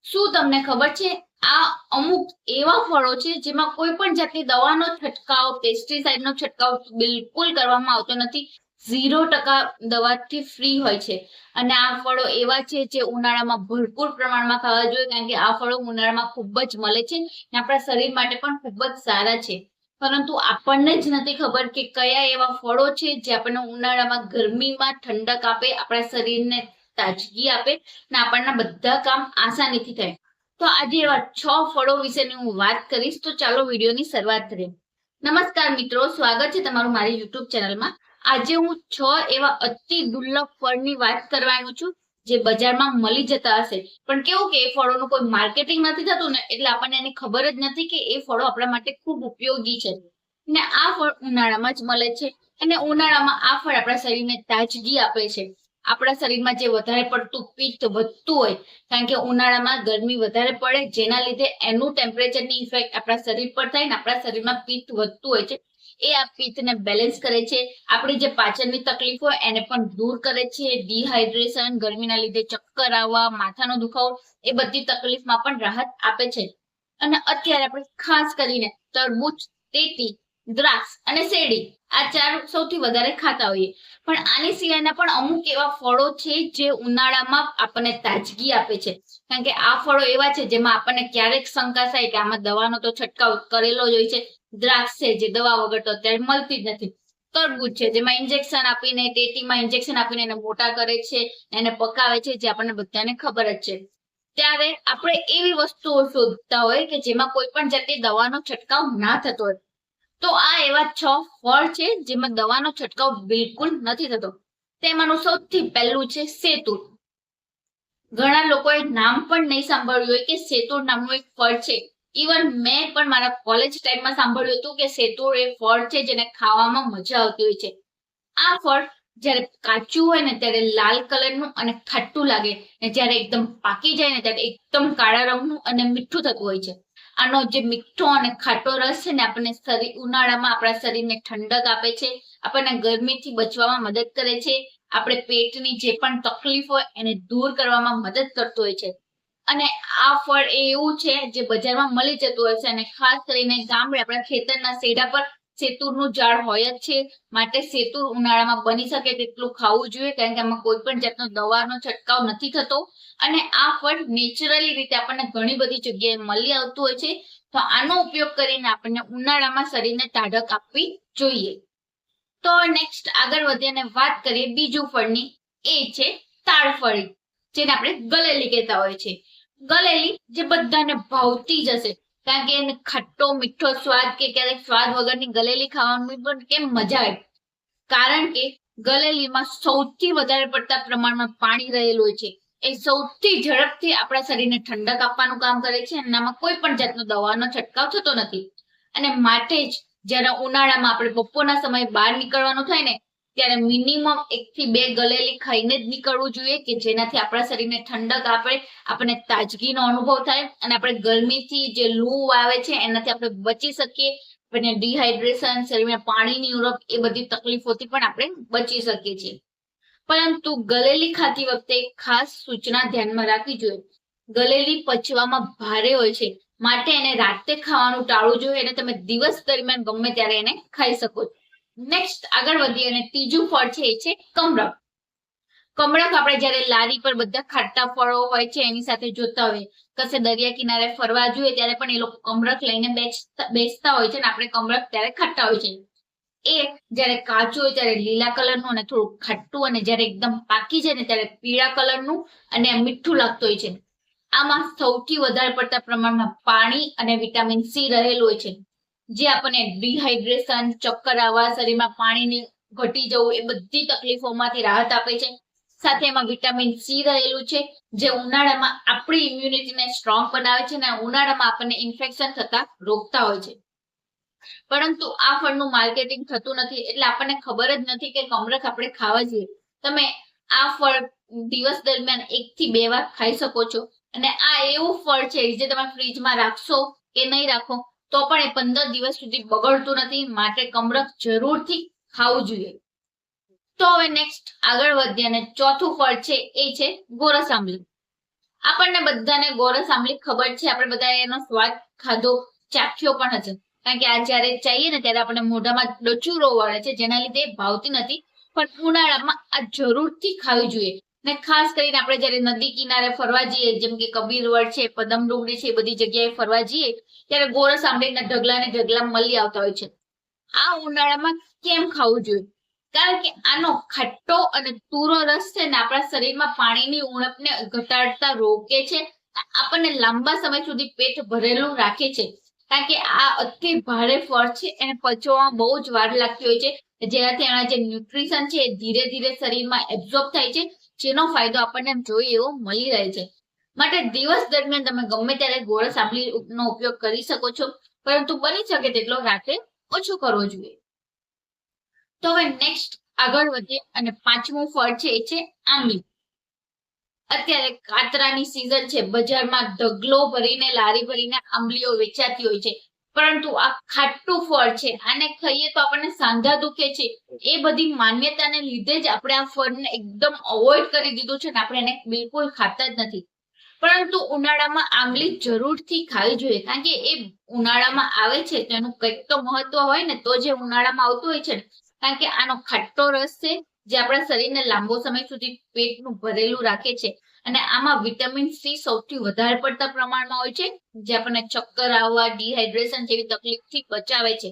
શું તમને ખબર છે આ અમુક એવા ફળો છે જેમાં કોઈ પણ જાતની દવાનો છંટકાવ પેસ્ટિસાઇડનો છંટકાવ બિલકુલ કરવામાં આવતો નથી. 0% દવાથી ફ્રી હોય છે. અને આ ફળો એવા છે જે ઉનાળામાં ભરપૂર પ્રમાણમાં ખાવા જોઈએ, કારણ કે આ ફળો ઉનાળામાં ખૂબ જ મળે છે અને આપણા શરીર માટે પણ ખૂબ જ સારા છે. પરંતુ આપણને જ નથી ખબર કે કયા એવા ફળો છે જે આપણને ઉનાળામાં ગરમીમાં ઠંડક આપે, આપણા શરીરને તાજગી આપે અને આપણના બધા કામ આસાનીથી થાય. તો આજે એવા 6 ફળો વિશેની હું વાત કરીશ. તો ચાલો વિડીયોની શરૂઆત કરીએ. નમસ્કાર મિત્રો, સ્વાગત છે તમારું મારી યુટ્યુબ ચેનલમાં. આજે હું 6 એવા અતિ દુર્લભ ફળની વાત કરવાનું છું જે બજારમાં મળી જતા હશે, પણ કેવું કે એ ફળોનું કોઈ માર્કેટિંગ નથી થતું ને, એટલે આપણને એની ખબર જ નથી કે એ ફળો આપણા માટે ખૂબ ઉપયોગી છે. ને આ ફળ ઉનાળામાં જ મળે છે અને ઉનાળામાં આ ફળ આપણા શરીરને તાજગી આપે છે. આપણા શરીરમાં જે વધારે પડતું પિત્ત વધતું હોય, કારણ કે ઉનાળામાં ગરમી વધારે પડે જેના લીધે એનું ટેમ્પરેચરની ઇફેક્ટ આપણા શરીર પર થાય ને આપણા શરીરમાં પિત્ત વધતું હોય છે. એ આ પિત્તને બેલેન્સ કરે છે. આપણી જે પાચનની તકલીફ હોય એને પણ દૂર કરે છે. ડિહાઇડ્રેશન, ગરમીના લીધે ચક્કર આવવા, માથાનો દુખાવો, એ બધી તકલીફમાં પણ રાહત આપે છે. અને અત્યારે આપણે ખાસ કરીને તરબૂચ, તેટી, દ્રાક્ષ અને શેરડી આ 4 સૌથી વધારે ખાતા હોઈએ. પણ આની સિવાયના પણ અમુક એવા ફળો છે જે ઉનાળામાં આપણને તાજગી આપે છે, કારણ કે આ ફળો એવા છે જેમાં આપણને ક્યારેક શંકા થાય કે આમાં દવાનો તો છંટકાવ કરેલો જ હોય છે. દ્રાક્ષ છે જે દવા વગર તો અત્યારે મળતી જ નથી. તરબૂચ છે જેમાં ઇન્જેક્શન આપીને, ટેટીમાં ઇન્જેક્શન આપીને એને મોટા કરે છે, એને પકાવે છે, જે આપણને બધાને ખબર જ છે. ત્યારે આપણે એવી વસ્તુઓ શોધતા હોય કે જેમાં કોઈ પણ જાતની દવાનો છંટકાવ ના થતો હોય. તો આ એવા 6 ફળ છે જેમાં દવાનો છંટકાવ બિલકુલ નથી થતો. તેમાંનું સૌથી પહેલું છે સેતુર. ઘણા લોકોએ નામ પણ નહીં સાંભળ્યું હોય કે સેતુર નામનું એક ફળ છે. ઇવન મેં પણ મારા કોલેજ ટાઈમમાં સાંભળ્યું હતું કે સેતુર એ ફળ છે જેને ખાવામાં મજા આવતી હોય છે. આ ફળ જ્યારે કાચું હોય ને ત્યારે લાલ કલરનું અને ખાટું લાગે, ને જ્યારે એકદમ પાકી જાય ને ત્યારે એકદમ કાળા રંગનું અને મીઠું થતું હોય છે. આનો જે મીઠો અને ખાટો રસ છે ને આપણને ઉનાળામાં આપણા શરીરને ઠંડક આપે છે, આપણને ગરમીથી બચવામાં મદદ કરે છે, આપણે પેટની જે પણ તકલીફ હોય એને દૂર કરવામાં મદદ કરતું હોય છે. અને આ ફળ એવું છે જે બજારમાં મળી જતું હોય છે અને ખાસ કરીને ગામડે આપણા ખેતરના શેઢા પર સેતુરનું ઝાડ હોય જ છે. માટે સેતુર ઉનાળામાં બની શકે તેટલું ખાવું જોઈએ, કારણ કે આમાં કોઈ પણ જાતનો દવાનો છંટકાવ નથી થતો અને આ ફળ નેચરલી રીતે આપણને ઘણી બધી જગ્યાએ મળી આવતું હોય છે. તો આનો ઉપયોગ કરીને આપણને ઉનાળામાં શરીરને ટાઢક આપવી જોઈએ. તો નેક્સ્ટ આગળ વધીએ અને વાત કરીએ બીજું ફળની. એ છે તાડફળી, જેને આપણે ગલેલી કહેતા હોય છે. ગલેલી જે બધાને ભાવતી જ હશે, કારણ કે એને ખટ્ટો મીઠો સ્વાદ કે ક્યારેક સ્વાદ વગરની ગલેલી ખાવાની પણ કેમ મજા આવે, કારણ કે ગલેલીમાં સૌથી વધારે પડતા પ્રમાણમાં પાણી રહેલું હોય છે. એ સૌથી ઝડપથી આપણા શરીરને ઠંડક આપવાનું કામ કરે છે અને આમાં કોઈ પણ જાતનો દવાનો છંટકાવ થતો નથી. અને માટે જ જ્યારે ઉનાળામાં આપણે બપોરના સમયે બહાર નીકળવાનું થાય ને, ત્યારે મિનિમમ 1 થી 2 ગલેલી ખાઈને જ નીકળવું જોઈએ, કે જેનાથી આપણા શરીરને ઠંડક આપે, આપણને તાજગીનો અનુભવ થાય અને આપણે ગરમીથી જે લૂ આવે છે એનાથી આપણે બચી શકીએ. આપણને ડિહાઇડ્રેશન, શરીરમાં પાણીની ઉણપ, એ બધી તકલીફોથી પણ આપણે બચી શકીએ છીએ. પરંતુ ગલેલી ખાતી વખતે ખાસ સૂચના ધ્યાનમાં રાખવી જોઈએ. ગલેલી પચવામાં ભારે હોય છે, માટે એને રાતે ખાવાનું ટાળવું જોઈએ અને તમે દિવસ દરમિયાન ગમે ત્યારે એને ખાઈ શકો છો. નેક્સ્ટ આગળ વધીએ અને ત્રીજું ફળ છે એ છે કમરક. કમરક આપણે જ્યારે લારી પર બધા ખાટા ફળો હોય છે એની સાથે જોતા હોય, કશે દરિયા કિનારે ફરવા જોઈએ ત્યારે પણ એ લોકો કમરક લઈને બેસતા હોય છે અને આપણે કમરક ત્યારે ખાતા હોય છે. એ જ્યારે કાચું હોય ત્યારે લીલા કલરનું અને થોડું ખાટું, અને જ્યારે એકદમ પાકી જાય ને ત્યારે પીળા કલરનું અને મીઠું લાગતું હોય છે. આમાં સૌથી વધારે પડતા પ્રમાણમાં પાણી અને વિટામિન સી રહેલું હોય છે, જે આપણને ડિહાઇડ્રેશન, ચક્કર આવવા, શરીરમાં પાણીની ઘટી જવું, એ બધી તકલીફોમાંથી રાહત આપે છે. સાથે એમાં વિટામિન સી રહેલું છે, જે ઉનાળામાં આપણી ઇમ્યુનિટીને સ્ટ્રોંગ બનાવે છે અને ઉનાળામાં આપણને ઇન્ફેક્શન થતા રોકતા હોય છે. પરંતુ આ ફળનું માર્કેટિંગ થતું નથી, એટલે આપણને ખબર જ નથી કે કમરક આપણે ખાવા જોઈએ. તમે આ ફળ દિવસ દરમિયાન 1 થી 2 વાર ખાઈ શકો છો. અને આ એવું ફળ છે જે તમે ફ્રીજમાં રાખશો કે નહીં રાખો તો પણ એ 15 દિવસ સુધી બગડતું નથી, માટે કમરક જરૂરથી ખાવું જોઈએ. તો હવે નેક્સ્ટ આગળ વધીએ અને ચોથું ફળ છે એ છે ગોરસ આંબલી. આપણને બધાને ગોરસ આંબલી ખબર છે, આપણે બધા એનો સ્વાદ ખાધો, ચાખ્યો પણ હશે, કારણ કે આ જયારે ચાઈએ ને ત્યારે આપણને મોઢામાં ડચુરો વળે છે, જેના લીધે ભાવતી નથી. પણ ઉનાળામાં આ જરૂરથી ખાવી જોઈએ. ને ખાસ કરીને આપણે જયારે નદી કિનારે ફરવા જઈએ, જેમ કે કબીરવડ છે, પદમ ડુંગરી છે, એ બધી જગ્યાએ ફરવા જઈએ ત્યારે ગોરસ આંબલીના ઢગલા ને ઢગલા મળી આવતા હોય છે. આ ઉનાળામાં કેમ ખાવું જોઈએ? કારણ કે આનો ખટ્ટો અને તુરો રસ છે ને આપણા શરીરમાં પાણીની ઉણપને ઘટાડતા રોકે છે, આપણને લાંબા સમય સુધી પેટ ભરેલું રાખે છે. કારણ કે આ અતિ ભારે ફળ છે, એને પચવામાં બહુ જ વાર લાગતી હોય છે, જેનાથી એના જે ન્યુટ્રિશન છે એ ધીરે ધીરે શરીરમાં એબ્ઝોર્બ થાય છે, જેનો ફાયદો આપણને જોઈએ એવો મળી રહે છે. માટે દિવસ દરમિયાન તમે ગમે ત્યારે ગોરસ આંબલીનો ઉપયોગ કરી શકો છો, પરંતુ બની શકે તેટલો રાત્રે ઓછો કરવો જોઈએ. તો હવે નેક્સ્ટ આગળ વધીએ અને પાંચમું ફળ છે એ છે આંબલી. અત્યારે કાતરાની સીઝન છે, બજારમાં ઢગલો ભરીને લારી ભરીને આંબલીઓ વેચાતી હોય છે, પરંતુ આ ખાટું ફળ છે, આને ખાઈએ તો આપણને સાંધા દુખે છે. એ બધી માન્યતાને લીધે જ આપણે આ ફળને એકદમ અવોઇડ કરી દીધું છે ને આપણે એને બિલકુલ ખાતા જ નથી. પરંતુ ઉનાળામાં આંબલી જરૂરથી ખાવી જોઈએ, કારણ કે એ ઉનાળામાં આવે છે તો એનું કંઈક તો મહત્વ હોય ને, તો જે ઉનાળામાં આવતું હોય છે ને, કારણ કે આનો ખાટો રસ છે જે આપણા શરીરને લાંબો સમય સુધી પેટનું ભરેલું રાખે છે, અને આમાં વિટામિન સી સૌથી વધારે પડતા પ્રમાણમાં હોય છે, જે આપણને ચક્કર આવવા, ડિહાઇડ્રેશન જેવી તકલીફથી બચાવે છે.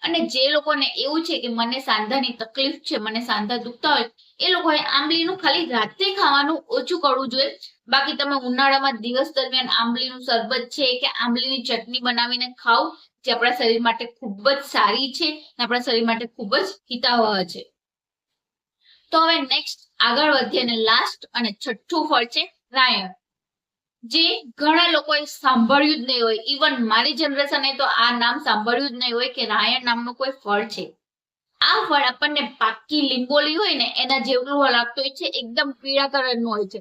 અને જે લોકોને એવું છે કે મને સાંધાની તકલીફ છે, મને સાંધા દુખતા હોય, એ લોકોએ આંબલીનું ખાલી રાતે ખાવાનું ઓછું કરવું જોઈએ. બાકી તમે ઉનાળામાં દિવસ દરમિયાન આંબલીનું શરબત છે કે આંબલીની ચટણી બનાવીને ખાઓ, જે આપણા શરીર માટે ખૂબ જ સારી છે, આપણા શરીર માટે ખૂબ જ હિતાવહ છે. તો હવે નેક્સ્ટ આગળ વધીએ અને લાસ્ટ અને છઠ્ઠું ફળ છે રાયણ, જે ઘણા લોકોએ સાંભળ્યું જ નહીં હોય. ઇવન મારી જનરેશને તો આ નામ સાંભળ્યું જ નહીં હોય કે રાયણ નામનું કોઈ ફળ છે. આ ફળ આપણને પાકી લીંબોળી હોય ને એના જેવું લાગતું હોય છે, એકદમ પીળા કલરનું હોય છે,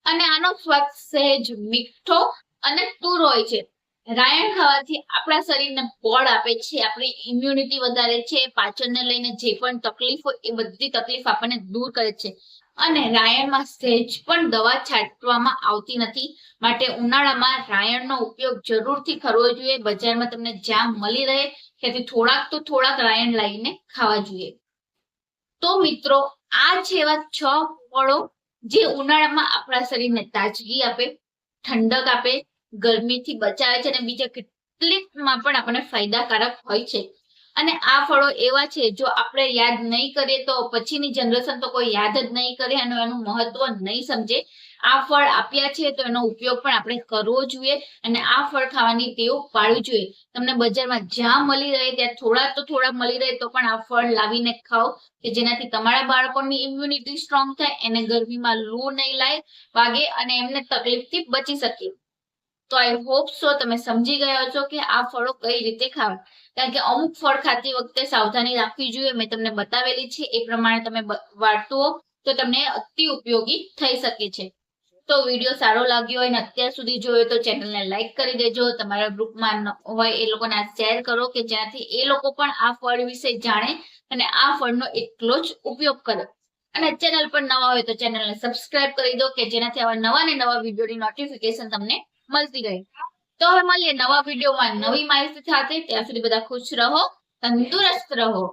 અને આનો સ્વાદ સહેજ મીઠો અને તુરો હોય છે. રાયણ ખાવાથી આપણા શરીરને બળ આપે છે, આપણી ઇમ્યુનિટી વધારે છે, પાચનને લઈને જે પણ તકલીફ હોય એ બધી તકલીફ આપણને દૂર કરે છે. અને રાયણમાં સહેજ પણ દવા છાંટવામાં આવતી નથી, માટે ઉનાળામાં રાયણનો ઉપયોગ જરૂરથી કરવો જોઈએ. બજારમાં તમને જ્યાં મળી રહે ત્યાંથી થોડાક રાયણ લાવીને ખાવા જોઈએ. તો મિત્રો, આ છે એવા 6 ફળો જે ઉનાળામાં આપણા શરીરને તાજગી આપે, ઠંડક આપે, ગરમીથી બચાવે છે, અને બીજા કેટલીકમાં પણ આપણને ફાયદાકારક હોય છે. અને આ ફળો એવા છે, જો આપણે યાદ નહીં કરીએ તો પછીની જનરેશન તો કોઈ યાદ જ નહીં કરે અને એનું મહત્વ નહીં સમજે. આ ફળ આપ્યા છે તો એનો ઉપયોગ પણ આપણે કરવો જોઈએ, અને આ ફળ ખાવાની ટેવ પાડવી જોઈએ. તમને બજારમાં જ્યાં મળી રહે ત્યાં થોડા મળી રહે તો પણ આ ફળ લાવીને ખાઓ, કે જેનાથી તમારા બાળકોની ઇમ્યુનિટી સ્ટ્રોંગ થાય, એને ગરમીમાં લૂ નહીં વાગે અને એમને તકલીફથી બચી શકે. તો આઈ હોપ સો તમે સમજી ગયા છો કે આ ફળો કઈ રીતે ખાવા. કારણ કે અમુક ફળ ખાતી વખતે સાવધાની રાખવી જોઈએ, મેં તમને બતાવેલી છે એ પ્રમાણે તમે વાળતું હો તો તમને અતિ ઉપયોગી થઈ શકે છે. તો વિડીયો સારો લાગ્યો હોય અને અત્યાર સુધી જોયો તો ચેનલને લાઈક કરી દેજો, તમારા ગ્રુપમાં હોય એ લોકોને શેર કરો, કે જેનાથી એ લોકો પણ આ ફળ વિશે જાણે અને આ ફળનો એટલો જ ઉપયોગ કરે. અને ચેનલ પર નવા હોય તો ચેનલને સબસ્ક્રાઇબ કરી દો, કે જેનાથી આવા નવા ને નવા વિડીયોની નોટિફિકેશન તમને મળતી રહે. તો હવે મળીએ નવા વિડીયોમાં નવી માહિતી સાથે. ત્યાં સુધી બધા ખુશ રહો, તંદુરસ્ત રહો.